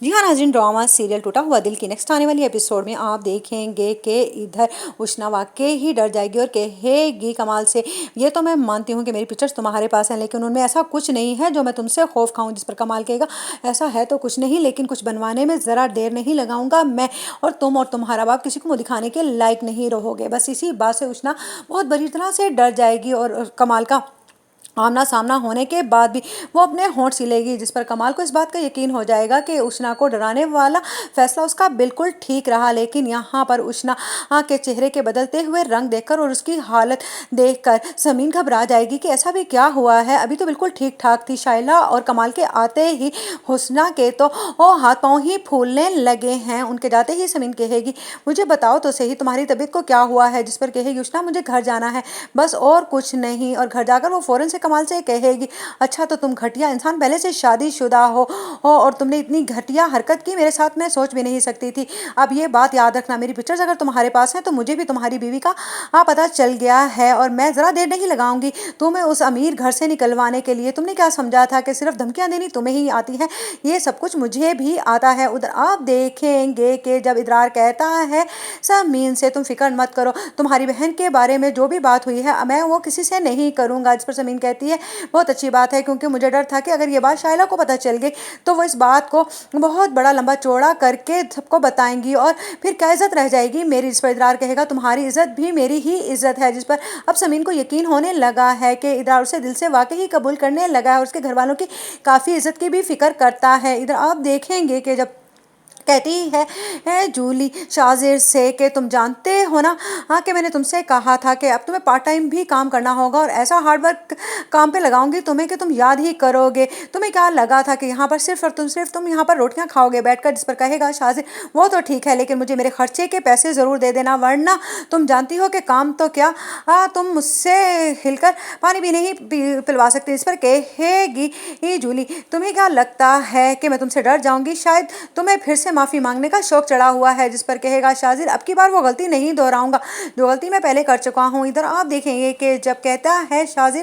जी हाँ नाज़रीन, drama serial टूटा हुआ दिल की नेक्स्ट आने वाली एपिसोड में आप देखेंगे कि इधर उष्णा वाकई ही डर जाएगी और कहेगी कमाल से, ये तो मैं मानती हूँ कि मेरी पिक्चर्स तुम्हारे पास हैं, लेकिन उनमें ऐसा कुछ नहीं है जो मैं तुमसे खौफ खाऊं। जिस पर कमाल कहेगा ऐसा है तो कुछ नहीं, लेकिन कुछ बनवाने में ज़रा देर नहीं लगाऊंगा मैं, और तुम्हारा बाप किसी को मुँह दिखाने के लायक नहीं रहोगे। बस इसी बात से उष्णा बहुत बुरी तरह से डर जाएगी और कमाल का आमना सामना होने के बाद भी वो अपने होंठ सिलेगी, जिस पर कमाल को इस बात का यकीन हो जाएगा कि उष्णा को डराने वाला फैसला उसका बिल्कुल ठीक रहा। लेकिन यहाँ पर उष्णा के चेहरे के बदलते हुए रंग देखकर और उसकी हालत देखकर समीन घबरा जाएगी कि ऐसा भी क्या हुआ है, अभी तो बिल्कुल ठीक ठाक थी। शाइला और कमाल के आते ही हुस्ना के तो हाथ पाँव ही फूलने लगे हैं। उनके जाते ही समीन कहेगी मुझे बताओ तो सही तुम्हारी तबीयत को क्या हुआ है, जिस पर कहेगी उष्णा मुझे घर जाना है बस और कुछ नहीं। और घर जाकर वो फौरन से कमाल से कहेगी अच्छा तो तुम घटिया इंसान, पहले से शादीशुदा हो और तुमने इतनी घटिया हरकत की मेरे साथ, मैं सोच भी नहीं सकती थी। अब ये बात याद रखना, मेरी पिक्चर्स अगर तुम्हारे पास हैं तो मुझे भी तुम्हारी बीवी का पता चल गया है और मैं ज़रा देर नहीं लगाऊंगी तुम्हें उस अमीर घर से निकलवाने के लिए। तुमने क्या समझा था कि सिर्फ धमकियां देनी तुम्हें ही आती हैं? ये सब कुछ मुझे भी आता है। उधर आप देखेंगे कि जब इदरार कहता है समीन से तुम फिक्र मत करो, तुम्हारी बहन के बारे में जो भी बात हुई है मैं वो किसी से नहीं करूँगा। जिस पर समीन कहती है बहुत अच्छी बात है, क्योंकि मुझे डर था कि अगर ये बात शाइला को पता चल गई तो वो इस बात को बहुत बड़ा लंबा चौड़ा करके सबको बताएंगी और फिर क्या इज्जत रह जाएगी मेरी। जिस पर इदरार कहेगा तुम्हारी इज्जत भी मेरी ही इज्जत है। जिस पर अब समीन को यकीन होने लगा है कि इदरार उसे दिल से वाकई ही कबूल करने लगा है और उसके घर वालों की काफ़ी इज्जत की भी फिक्र करता है। इधर आप देखेंगे कि जब कहती है जूली शाजिर से कि तुम जानते हो ना कि मैंने तुमसे कहा था कि अब तुम्हें पार्ट टाइम भी काम करना होगा और ऐसा हार्ड वर्क काम पे लगाऊंगी तुम्हें कि तुम याद ही करोगे। तुम्हें क्या लगा था कि यहाँ पर सिर्फ तुम यहाँ पर रोटियाँ खाओगे बैठकर? जिस पर कहेगा शाजिर वो तो ठीक है, लेकिन मुझे मेरे खर्चे के पैसे ज़रूर दे देना, वरना तुम जानती हो कि काम तो क्या तुम मुझसे हिलकर पानी भी नहीं पिलवा सकती। इस पर कहेगी जूली जूली क्या लगता है कि मैं तुमसे डर जाऊंगी? शायद तुम्हें फिर से माफ़ी मांगने का शौक चढ़ा हुआ है। जिस पर कहेगा शाजिर अब की बार वो गलती नहीं दोहराऊंगा जो गलती मैं पहले कर चुका हूँ। इधर आप देखेंगे कि जब कहता है शाजिर